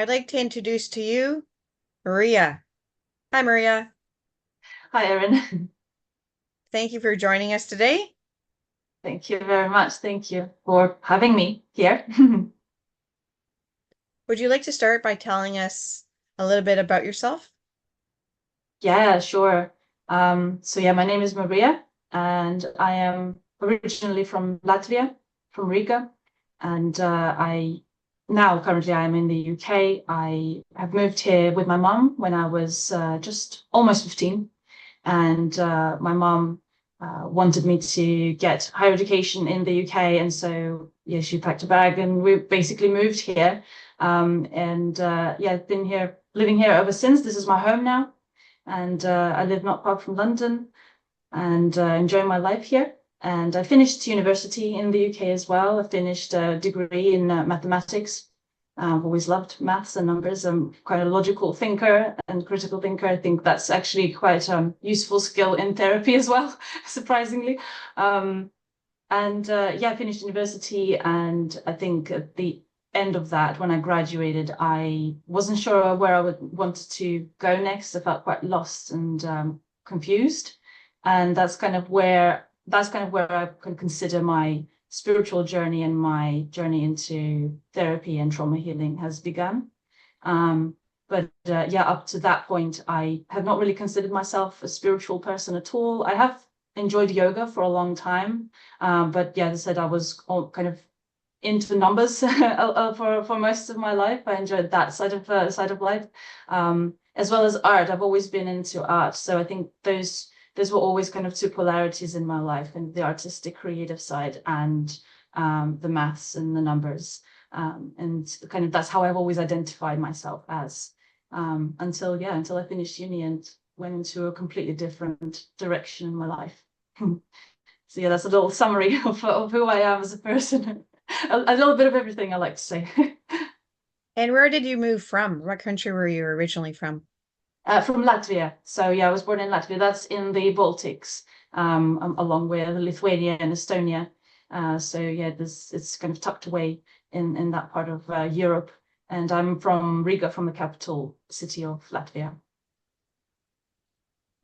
I'd like to introduce to you Maria. Hi, Maria. Hi, Erin. Thank you for joining us today. Thank you very much. Thank you for having me here. Would you like to start by telling us a little bit about yourself? Yeah, sure. So my name is Maria, and I am originally from Latvia, from Riga, and I now currently I am in the UK. I have moved here with my mum when I was just almost 15, and my mum wanted me to get higher education in the UK, and so yeah, she packed a bag and we basically moved here. I've been here, living here ever since. This is my home now, and I live not far from London, and enjoying my life here. And I finished university in the UK as well. I finished a degree in mathematics. I've always loved maths and numbers. I'm quite a logical thinker and critical thinker. I think that's actually quite a useful skill in therapy as well, surprisingly. I finished university, and I think at the end of that, when I graduated, I wasn't sure where I would wanted to go next. I felt quite lost and confused, and that's kind of where I can consider my spiritual journey and my journey into therapy and trauma healing has begun. Up to that point, I have not really considered myself a spiritual person at all. I have enjoyed yoga for a long time, but yeah, as I said, I was all kind of into numbers for most of my life. I enjoyed that side of life, as well as art. I've always been into art, so I think those were always kind of two polarities in my life, and the artistic, creative side, and the maths and the numbers, and kind of that's how I've always identified myself as, until I finished uni and went into a completely different direction in my life. So yeah, that's a little summary of who I am as a person. A little bit of everything, I like to say. And where did you move from? What country were you originally from? From Latvia. So yeah, I was born in Latvia. That's in the Baltics, along with Lithuania and Estonia. So yeah, it's kind of tucked away in that part of Europe. And I'm from Riga, from the capital city of Latvia.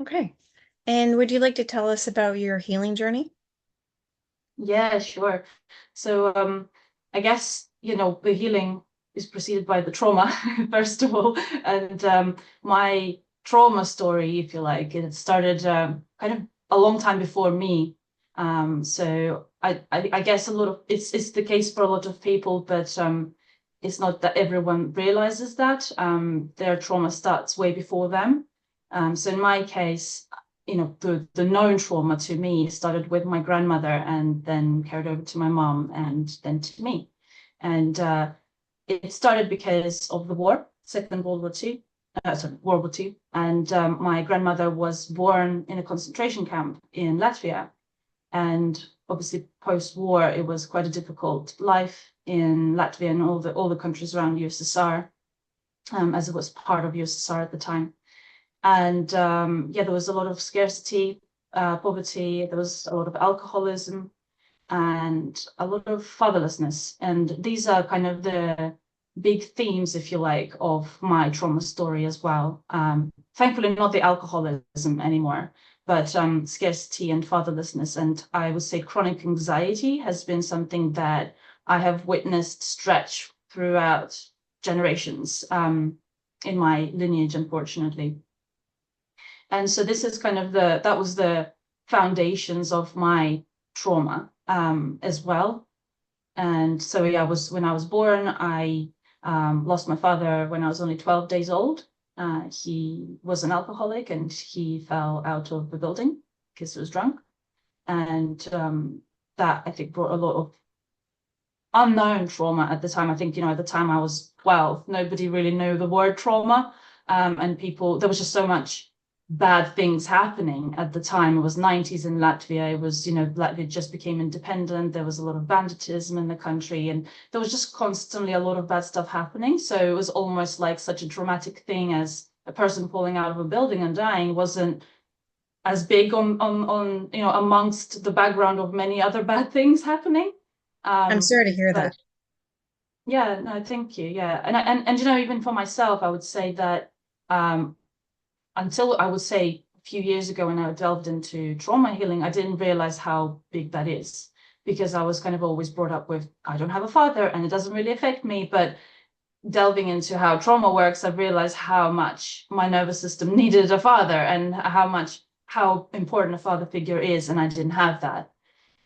Okay. And would you like to tell us about your healing journey? Yeah, sure. So I guess, the healing is preceded by the trauma, first of all. And my trauma story, if you like, it started kind of a long time before me. So I guess a lot of it's the case for a lot of people, but it's not that everyone realizes that their trauma starts way before them. So in my case, the known trauma to me started with my grandmother and then carried over to my mom and then to me. And it started because of the war, Second World War Two. World War Two. And my grandmother was born in a concentration camp in Latvia. And obviously, post-war, it was quite a difficult life in Latvia and all the countries around USSR, as it was part of USSR at the time. And there was a lot of scarcity, poverty, there was a lot of alcoholism, and a lot of fatherlessness. And these are kind of the big themes, if you like, of my trauma story as well. Thankfully, not the alcoholism anymore, but scarcity and fatherlessness. And I would say chronic anxiety has been something that I have witnessed stretch throughout generations in my lineage, unfortunately. And so this is kind of that was the foundations of my trauma as well. And so yeah, when I was born, I lost my father when I was only 12 days old. He was an alcoholic and he fell out of the building because he was drunk. And that I think brought a lot of unknown trauma at the time. I think, at the time I was 12, nobody really knew the word trauma. And there was just so much bad things happening at the time. It was 90s in Latvia. It was, Latvia just became independent. There was a lot of banditism in the country, and there was just constantly a lot of bad stuff happening. So it was almost like such a dramatic thing as a person falling out of a building and dying wasn't as big on amongst the background of many other bad things happening. I'm Um, sorry to hear but that. Yeah, no, thank you. Yeah. And even for myself, I would say that until I would say a few years ago when I delved into trauma healing, I didn't realize how big that is, because I was kind of always brought up with, I don't have a father and it doesn't really affect me. But delving into how trauma works, I realized how much my nervous system needed a father, and how important a father figure is, and I didn't have that.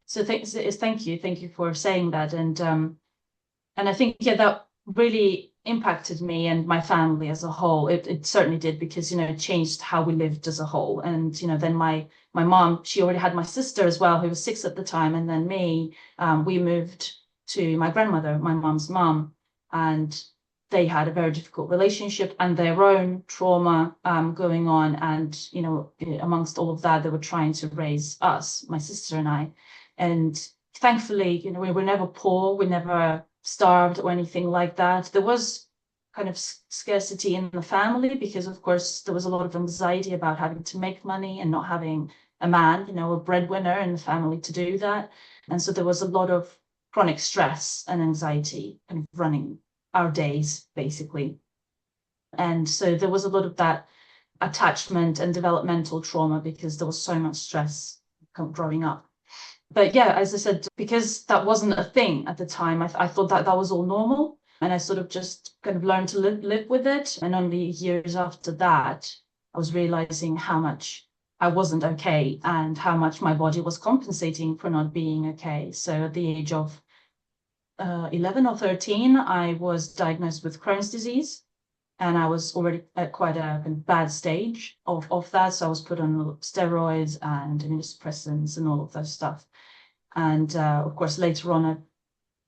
So thank you for saying that. And I think, yeah, that really impacted me and my family as a whole. It certainly did, because, it changed how we lived as a whole. And, then my mom, she already had my sister as well, who was 6 at the time. And then me, we moved to my grandmother, my mom's mom, and they had a very difficult relationship and their own trauma going on. And, amongst all of that, they were trying to raise us, my sister and I. And thankfully, we were never poor. We never starved or anything like that. There was kind of scarcity in the family because, of course, there was a lot of anxiety about having to make money and not having a man, a breadwinner in the family to do that. And so there was a lot of chronic stress and anxiety kind of running our days, basically. And so there was a lot of that attachment and developmental trauma because there was so much stress growing up. But yeah, as I said, because that wasn't a thing at the time, I thought that that was all normal. And I sort of just kind of learned to live with it. And only years after that, I was realizing how much I wasn't okay and how much my body was compensating for not being okay. So at the age of 11 or 13, I was diagnosed with Crohn's disease. And I was already at quite a bad stage of that. So I was put on steroids and immunosuppressants and all of that stuff. And of course, later on, I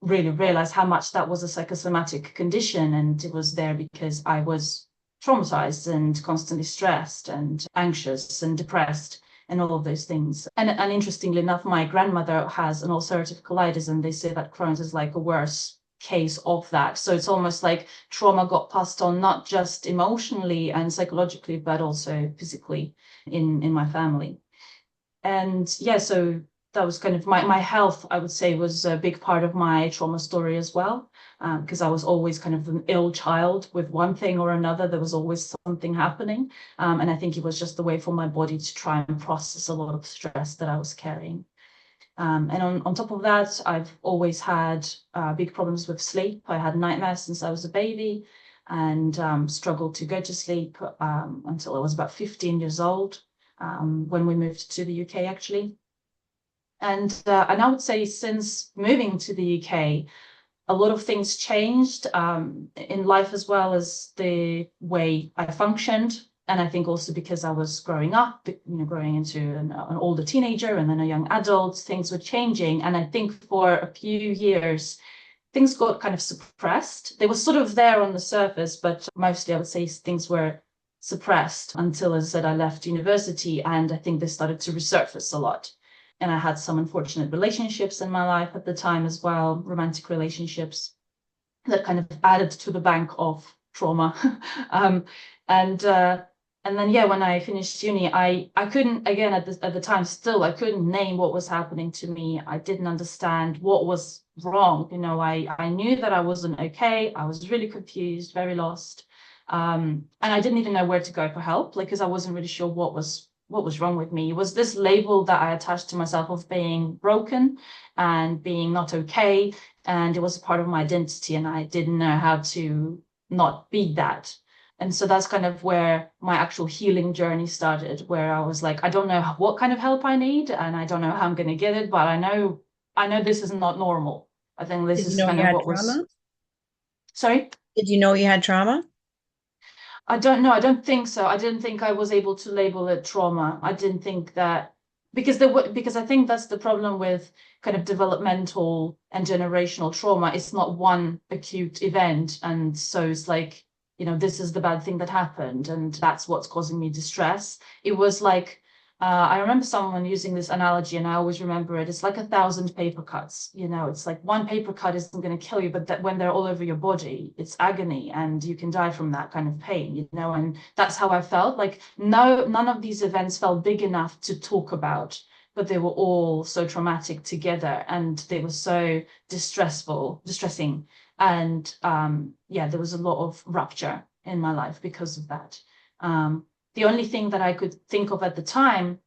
really realized how much that was a psychosomatic condition. And it was there because I was traumatized and constantly stressed and anxious and depressed and all of those things. And interestingly enough, my grandmother has an ulcerative colitis, and they say that Crohn's is like a worse case of that. So it's almost like trauma got passed on, not just emotionally and psychologically, but also physically in my family. And yeah, so that was kind of my health, I would say, was a big part of my trauma story as well, because I was always kind of an ill child with one thing or another. There was always something happening. And I think it was just the way for my body to try and process a lot of stress that I was carrying. And on top of that, I've always had big problems with sleep. I had nightmares since I was a baby, and struggled to go to sleep until I was about 15 years old, when we moved to the UK, actually. And I would say since moving to the UK, a lot of things changed in life, as well as the way I functioned. And I think also because I was growing up, growing into an older teenager and then a young adult, things were changing. And I think for a few years, things got kind of suppressed. They were sort of there on the surface, but mostly I would say things were suppressed until, as I said, I left university, and I think they started to resurface a lot. And I had some unfortunate relationships in my life at the time as well, romantic relationships that kind of added to the bank of trauma. um, and and then, yeah, when I finished uni, I couldn't, again, at the time, still, I couldn't name what was happening to me. I didn't understand what was wrong. I knew that I wasn't okay. I was really confused, very lost. And I didn't even know where to go for help, like, because I wasn't really sure what was wrong with me. It was this label that I attached to myself of being broken and being not okay. And it was a part of my identity, and I didn't know how to not be that. And so that's kind of where my actual healing journey started, where I was like, I don't know what kind of help I need, and I don't know how I'm going to get it, but I know this is not normal. I think this Did you is know kind you of had what was. trauma? Sorry? Did you know you had trauma? I don't know. I don't think so. I didn't think I was able to label it trauma. I didn't think that, because I think that's the problem with kind of developmental and generational trauma. It's not one acute event, and so it's like, this is the bad thing that happened, and that's what's causing me distress. It was like, I remember someone using this analogy, and I always remember it. It's like 1,000 paper cuts. It's like one paper cut isn't going to kill you, but that when they're all over your body, it's agony, and you can die from that kind of pain. And that's how I felt. Like, no, none of these events felt big enough to talk about, but they were all so traumatic together, and they were so distressing. And yeah, there was a lot of rupture in my life because of that. The only thing that I could think of at the time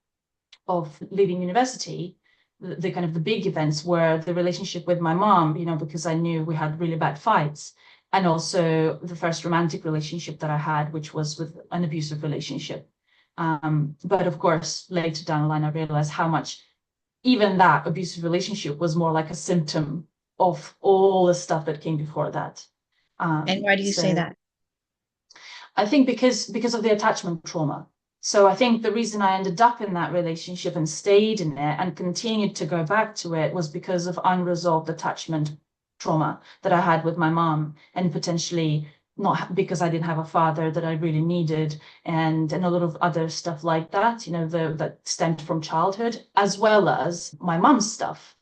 of leaving university, the kind of the big events were the relationship with my mom, you know, because I knew we had really bad fights. And also the first romantic relationship that I had, which was with an abusive relationship. But of course, later down the line, I realized how much even that abusive relationship was more like a symptom of all the stuff that came before that. And why do you say So that? I think because of the attachment trauma. So I think the reason I ended up in that relationship and stayed in it and continued to go back to it was because of unresolved attachment trauma that I had with my mom, and potentially not because I didn't have a father that I really needed, and a lot of other stuff like that, you know, that stemmed from childhood, as well as my mom's stuff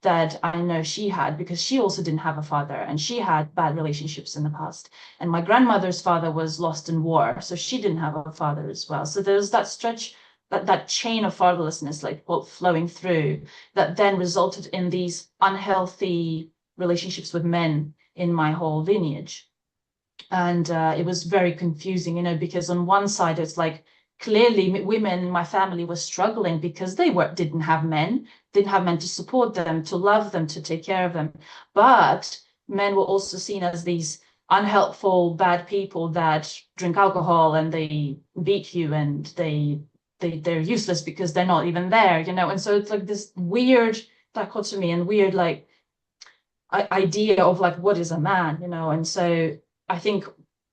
that I know she had, because she also didn't have a father and she had bad relationships in the past. And my grandmother's father was lost in war, so she didn't have a father as well. So there's that stretch, that chain of fatherlessness, like flowing through, that then resulted in these unhealthy relationships with men in my whole lineage. And it was very confusing, you know, because on one side it's like clearly women in my family were struggling because they didn't have men to support them, to love them, to take care of them. But men were also seen as these unhelpful, bad people that drink alcohol and they beat you, and they're useless because they're not even there, you know. And so it's like this weird dichotomy and weird like idea of like what is a man, you know. And so I think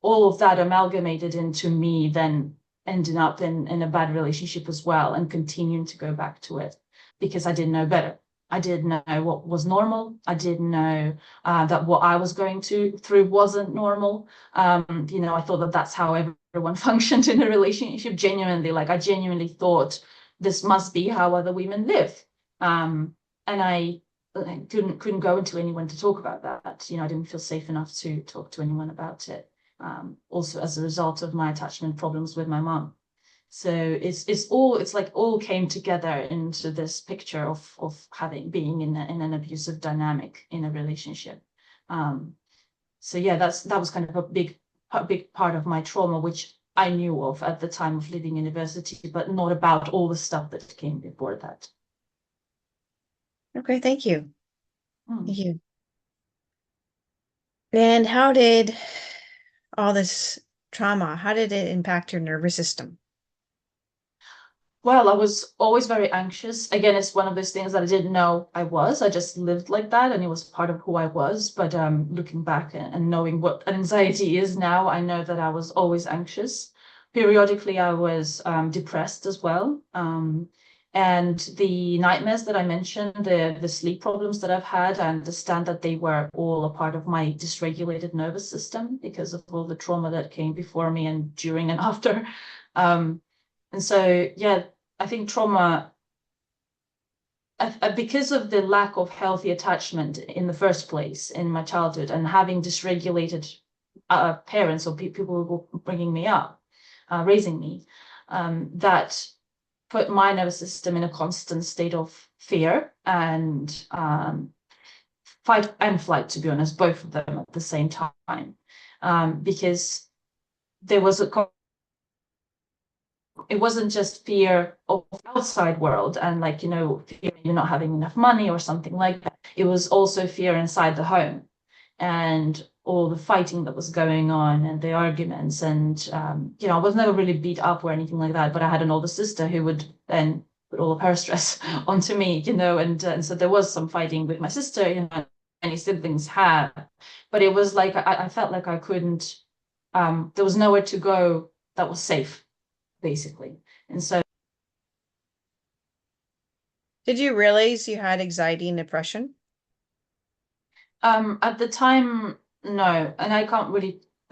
all of that amalgamated into me then ending up in a bad relationship as well, and continuing to go back to it because I didn't know better. I didn't know what was normal. I didn't know that what I was going through wasn't normal. You know, I thought that that's how everyone functioned in a relationship. Genuinely, like I genuinely thought this must be how other women live. And I couldn't go into anyone to talk about that. You know, I didn't feel safe enough to talk to anyone about it. Also as a result of my attachment problems with my mom. So it's like all came together into this picture of being in an abusive dynamic in a relationship. So yeah, that was kind of a big part of my trauma, which I knew of at the time of leaving university, but not about all the stuff that came before that. Okay, thank you. Hmm. Thank you. And how did all this trauma, how did it impact your nervous system? Well, I was always very anxious. Again, it's one of those things that I didn't know I was. I just lived like that, and it was part of who I was. But looking back and knowing what anxiety is now, I know that I was always anxious. Periodically, I was depressed as well. And the nightmares that I mentioned, the sleep problems that I've had, I understand that they were all a part of my dysregulated nervous system because of all the trauma that came before me and during and after. And so, yeah, I think trauma, because of the lack of healthy attachment in the first place in my childhood, and having dysregulated parents or people who were bringing me up, raising me, that put my nervous system in a constant state of fear and fight and flight, to be honest, both of them at the same time, because there was it wasn't just fear of the outside world and like, you know, fear you're not having enough money or something like that. It was also fear inside the home and all the fighting that was going on and the arguments. And, you know, I was never really beat up or anything like that, but I had an older sister who would then put all of her stress onto me, you know, and so there was some fighting with my sister, you know, any siblings have, but it was like, I felt like I couldn't, there was nowhere to go that was safe, basically. And so Did you realize you had anxiety and depression? at the time, no, and I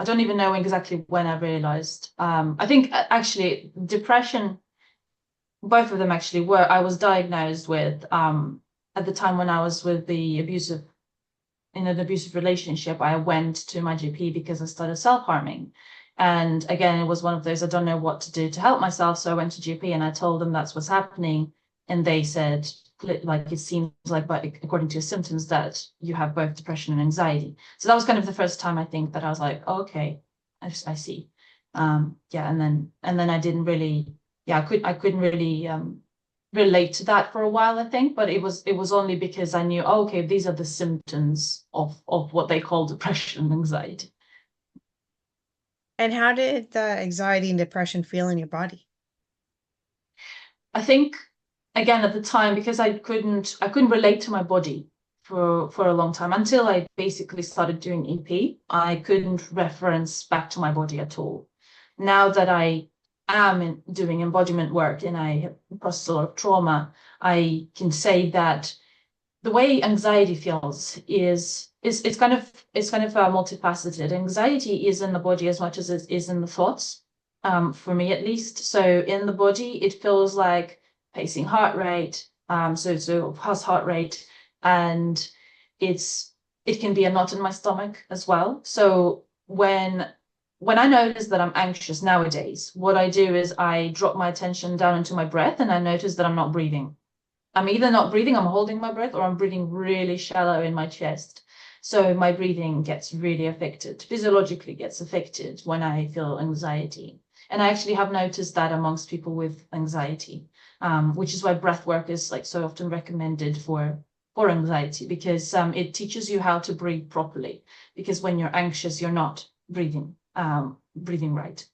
don't even know exactly when I realized. I think actually depression, both of them actually were, I was diagnosed with at the time when I was in an abusive relationship. I went to my GP because I started self-harming. And again, it was one of those, I don't know what to do to help myself. So I went to GP and I told them that's what's happening. And they said, like it seems like, but according to your symptoms, that you have both depression and anxiety. So that was kind of the first time I think that I was like, oh, okay, I see. Yeah, and then I didn't really, yeah, I couldn't really relate to that for a while, I think, but it was only because I knew, oh, okay, these are the symptoms of what they call depression and anxiety. And how did the anxiety and depression feel in your body? I think again at the time, because I couldn't relate to my body for a long time until I basically started doing EP. I couldn't reference back to my body at all. Now that I am doing embodiment work and I have processed a lot of trauma, I can say that the way anxiety feels is it's kind of multifaceted. Anxiety is in the body as much as it is in the thoughts, for me at least. So in the body, it feels like pacing heart rate, so pulse heart rate, and it can be a knot in my stomach as well. So when I notice that I'm anxious nowadays, what I do is I drop my attention down into my breath, and I notice that I'm not breathing. I'm either not breathing, I'm holding my breath, or I'm breathing really shallow in my chest. So my breathing gets really affected, physiologically gets affected when I feel anxiety. And I actually have noticed that amongst people with anxiety, which is why breath work is like so often recommended for anxiety, because it teaches you how to breathe properly. Because when you're anxious, you're not breathing right.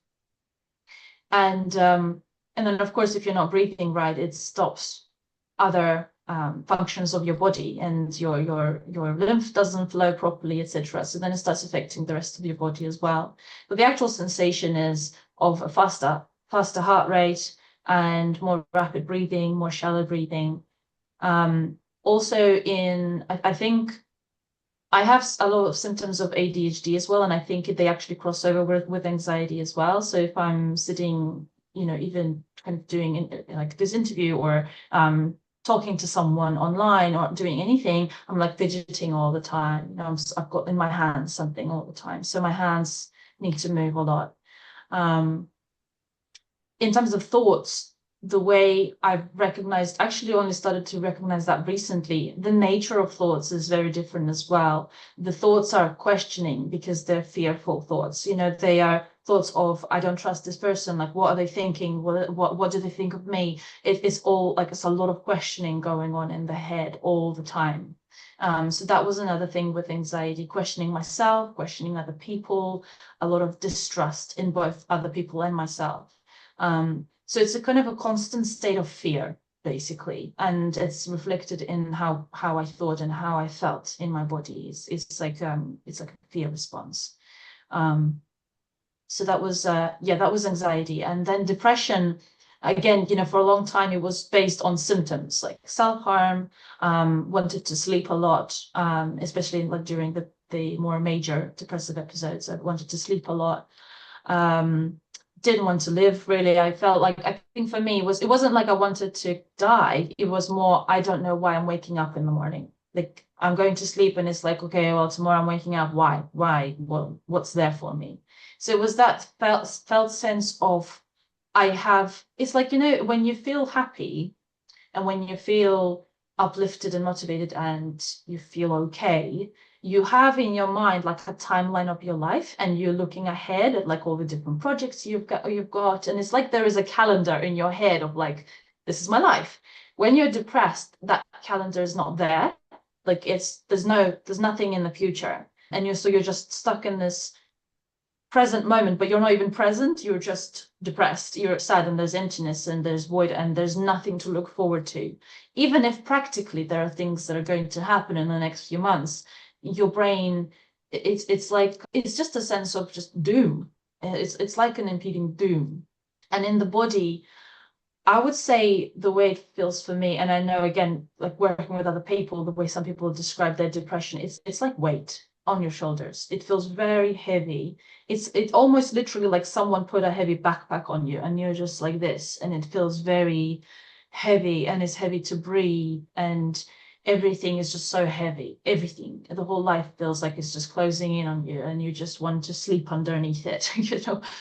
And then of course, if you're not breathing right, it stops other functions of your body, and your lymph doesn't flow properly, etc. So then it starts affecting the rest of your body as well. But the actual sensation is of a faster heart rate and more rapid breathing, more shallow breathing. Also I think I have a lot of symptoms of ADHD as well, and I think they actually cross over with anxiety as well. So if I'm sitting, even kind of doing like this interview, or talking to someone online, or doing anything, I'm like fidgeting all the time. I've got in my hands something all the time. So my hands need to move a lot. In terms of thoughts, the way I've recognized, actually only started to recognize that recently, the nature of thoughts is very different as well. The thoughts are questioning because they're fearful thoughts. They are thoughts of, I don't trust this person. Like, what are they thinking? What do they think of me? It's all like, it's a lot of questioning going on in the head all the time. So that was another thing with anxiety, questioning myself, questioning other people, a lot of distrust in both other people and myself. So it's a kind of a constant state of fear, basically, and it's reflected in how I thought and how I felt in my body. It's like a fear response. So that was that was anxiety. And then depression, again, for a long time it was based on symptoms like self-harm, wanted to sleep a lot, especially like during the more major depressive episodes. I wanted to sleep a lot. Didn't want to live, really. I felt like, I think for me, it wasn't like I wanted to die. It was more, I don't know why I'm waking up in the morning. Like, I'm going to sleep and it's like, okay, well, tomorrow I'm waking up. Why? Well, what's there for me? So it was that felt sense of, it's like, when you feel happy and when you feel uplifted and motivated and you feel okay, you have in your mind like a timeline of your life, and you're looking ahead at like all the different projects you've got, and it's like there is a calendar in your head of like, this is my life. When you're depressed, that calendar is not there. Like, there's nothing in the future, and you're just stuck in this present moment, but you're not even present. You're just depressed, you're sad, and there's emptiness and there's void and there's nothing to look forward to. Even if practically there are things that are going to happen in the next few months, your brain, it's like, it's just a sense of just doom. It's like an impending doom. And in the body, I would say the way it feels for me, and I know, again, like working with other people, the way some people describe their depression, it's like weight on your shoulders. It feels very heavy. It's almost literally like someone put a heavy backpack on you and you're just like this, and it feels very heavy, and it's heavy to breathe, and everything is just so heavy. Everything, the whole life feels like it's just closing in on you, and you just want to sleep underneath it.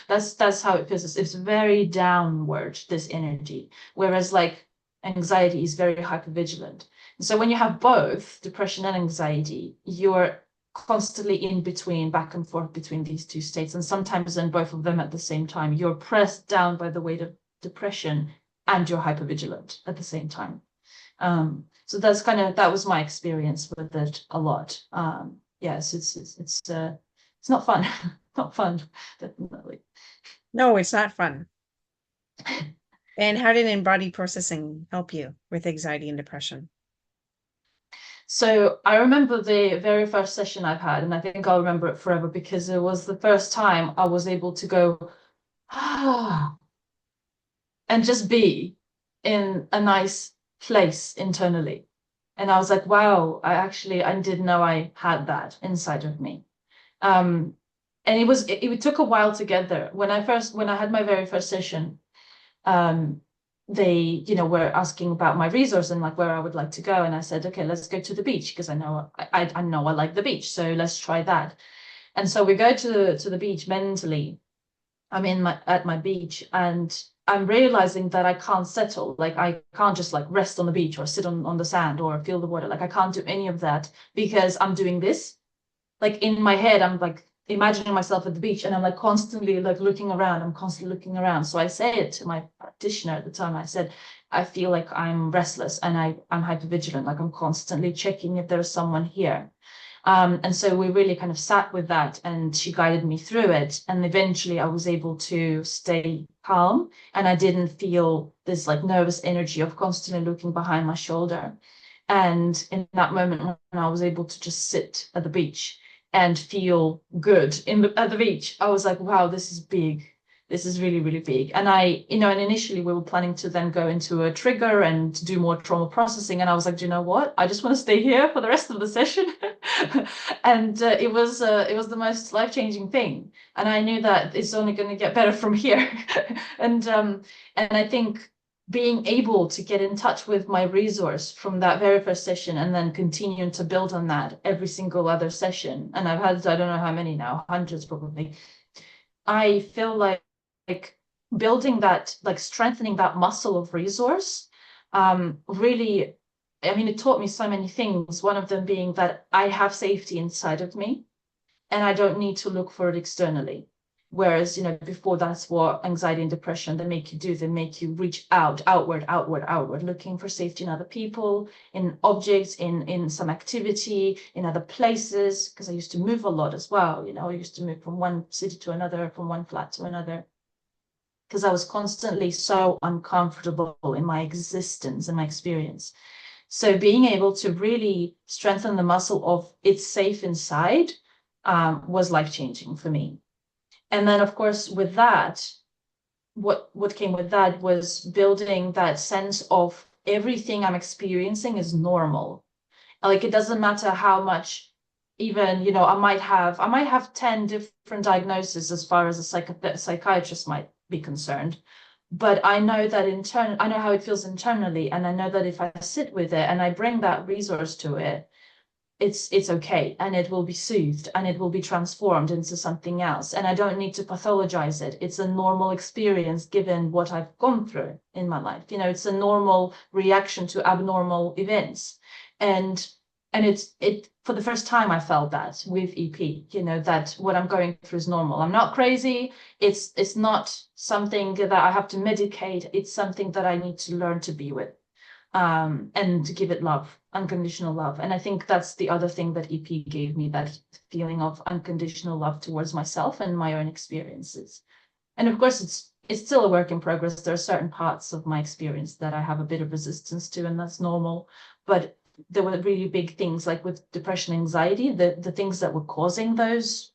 That's how it feels. It's very downward, this energy. Whereas like anxiety is very hypervigilant. And so when you have both depression and anxiety, you're constantly in between, back and forth between these two states. And sometimes in both of them at the same time, you're pressed down by the weight of depression and you're hypervigilant at the same time. So that was my experience with it a lot. Yes, it's not fun, not fun, definitely. No, it's not fun. And how did embodied processing help you with anxiety and depression? So I remember the very first session I've had, and I think I'll remember it forever because it was the first time I was able to go, and just be in a nice place internally. And I was like, wow, I didn't know I had that inside of me. And it took a while to get there. When I had my very first session, they, were asking about my resource and like where I would like to go. And I said, okay, let's go to the beach because I know I like the beach. So let's try that. And so we go to the beach mentally. I'm at my beach and I'm realizing that I can't settle. Like I can't just like rest on the beach or sit on the sand or feel the water. Like I can't do any of that because I'm doing this. Like in my head, I'm like imagining myself at the beach and I'm like constantly like looking around. I'm constantly looking around. So I say it to my practitioner at the time. I said, I feel like I'm restless and I'm hypervigilant. Like I'm constantly checking if there's someone here. And so we really kind of sat with that and she guided me through it. And eventually I was able to stay calm and I didn't feel this like nervous energy of constantly looking behind my shoulder. And in that moment when I was able to just sit at the beach and feel good at the beach, I was like, wow, this is big. This is really, really big. And and initially we were planning to then go into a trigger and do more trauma processing. And I was like, do you know what? I just want to stay here for the rest of the session. And it was the most life-changing thing. And I knew that it's only going to get better from here. and I think being able to get in touch with my resource from that very first session and then continuing to build on that every single other session. And I've had, I don't know how many now, hundreds probably. I feel like building that, like strengthening that muscle of resource, really, I mean, it taught me so many things. One of them being that I have safety inside of me and I don't need to look for it externally. Whereas, before that's what anxiety and depression, they make you do. They make you reach outward, looking for safety in other people, in objects, in some activity, in other places. Because I used to move a lot as well. I used to move from one city to another, from one flat to another. Because I was constantly so uncomfortable in my existence and my experience. So being able to really strengthen the muscle of it's safe inside was life-changing for me. And then, of course, with that, what came with that was building that sense of everything I'm experiencing is normal. Like it doesn't matter how much, even I might have 10 different diagnoses as far as a psychiatrist might be concerned. But I know that I know how it feels internally, and I know that if I sit with it and I bring that resource to it, it's okay and it will be soothed and it will be transformed into something else. And I don't need to pathologize it. It's a normal experience given what I've gone through in my life. It's a normal reaction to abnormal events. And it for the first time I felt that with EP, that what I'm going through is normal. I'm not crazy. It's not something that I have to medicate. It's something that I need to learn to be with. And to give it love, unconditional love. And I think that's the other thing that EP gave me, that feeling of unconditional love towards myself and my own experiences. And of course, it's still a work in progress. There are certain parts of my experience that I have a bit of resistance to, and that's normal. But there were really big things, like with depression, anxiety, the things that were causing those,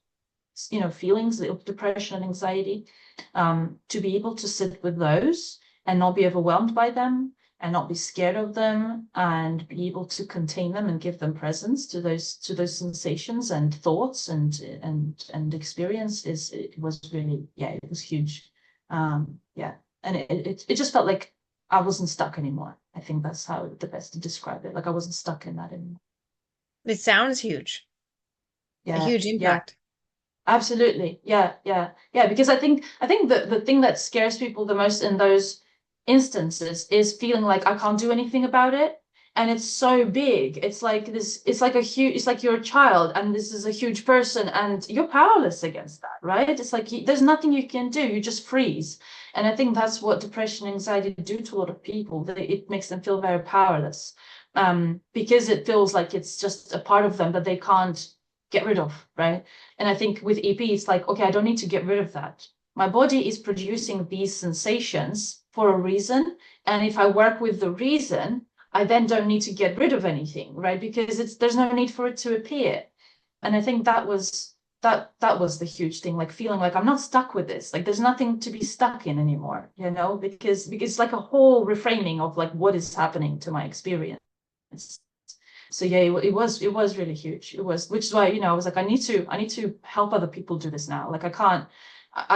feelings of depression and anxiety, to be able to sit with those and not be overwhelmed by them, and not be scared of them, and be able to contain them and give them presence to those sensations and thoughts and experience it was really, it was huge. And it just felt like I wasn't stuck anymore. I think that's how the best to describe it. Like I wasn't stuck in that anymore. It sounds huge. A Yeah, huge impact. absolutely. Yeah. Because I think the thing that scares people the most in those instances is feeling like I can't do anything about it. And it's so big. It's like this, it's like you're a child and this is a huge person and you're powerless against that, right? It's like there's nothing you can do. You just freeze. And I think that's what depression and anxiety do to a lot of people. It makes them feel very powerless, because it feels like it's just a part of them that they can't get rid of, right? And I think with EP, it's like, okay, I don't need to get rid of that. My body is producing these sensations for a reason. And if I work with the reason, I then don't need to get rid of anything, right? Because there's no need for it to appear. And I think that was the huge thing, like feeling like I'm not stuck with this, like there's nothing to be stuck in anymore, because it's like a whole reframing of like what is happening to my experience. So yeah, it was really huge. It was, which is why, I was like, I need to help other people do this now. Like I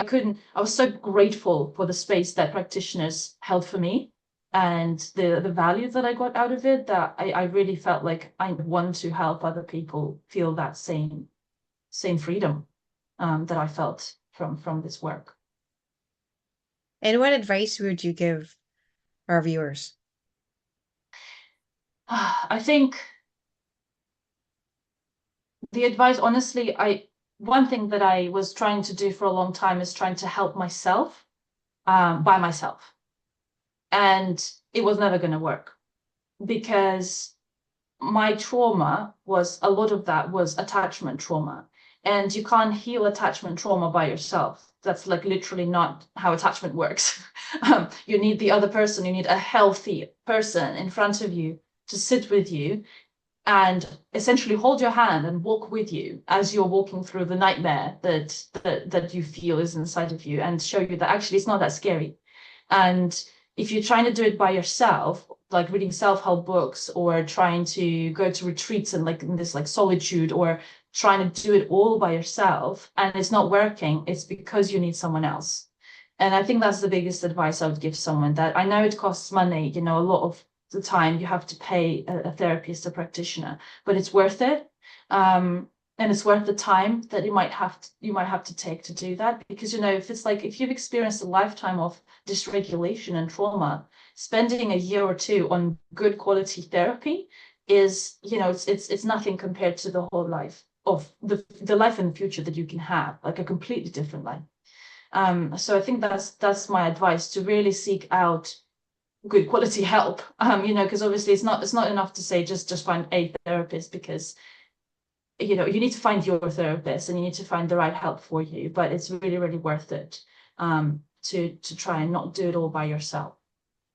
couldn't, I was so grateful for the space that practitioners held for me and the value that I got out of it, that I really felt like I want to help other people feel that same freedom that I felt from this work. And what advice would you give our viewers? I think the advice, honestly, one thing that I was trying to do for a long time is trying to help myself by myself. And it was never going to work because my trauma was, a lot of that was attachment trauma. And you can't heal attachment trauma by yourself. That's like literally not how attachment works. You need the other person, you need a healthy person in front of you to sit with you and essentially hold your hand and walk with you as you're walking through the nightmare that you feel is inside of you, and show you that actually it's not that scary. And if you're trying to do it by yourself, like reading self-help books or trying to go to retreats and like in this like solitude, or trying to do it all by yourself and it's not working, it's because you need someone else. And I think that's the biggest advice I would give someone. That I know it costs money, a lot of the time you have to pay a therapist, a practitioner, but it's worth it. And it's worth the time that you might have to take to do that, because if you've experienced a lifetime of dysregulation and trauma, spending a year or two on good quality therapy is, it's nothing compared to the whole life of the life in the future that you can have, like a completely different life. So I think that's my advice, to really seek out good quality help, because obviously it's not enough to say just find a therapist, because you need to find your therapist and you need to find the right help for you, but it's really, really worth it to try and not do it all by yourself.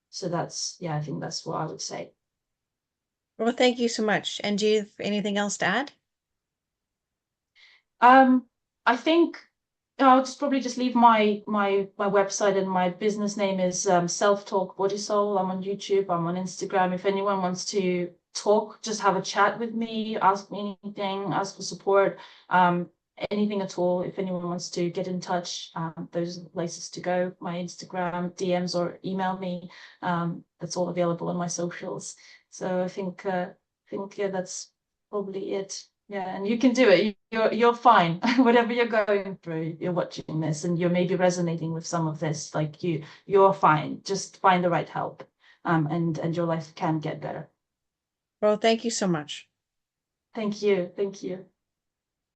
So I think that's what I would say. Well, thank you so much. And do you have anything else to add? I think I'll probably just leave my website, and my business name is Self-Talk Body Soul. I'm on YouTube, I'm on Instagram. If anyone wants to talk, just have a chat with me, ask me anything, ask for support, anything at all. If anyone wants to get in touch, those are the places to go. My Instagram, DMs, or email me. That's all available on my socials. So I think yeah, that's probably it. Yeah, and you can do it. You're fine. Whatever you're going through, you're watching this and you're maybe resonating with some of this, like you're fine. Just find the right help. And your life can get better. Well, thank you so much. Thank you. Thank you.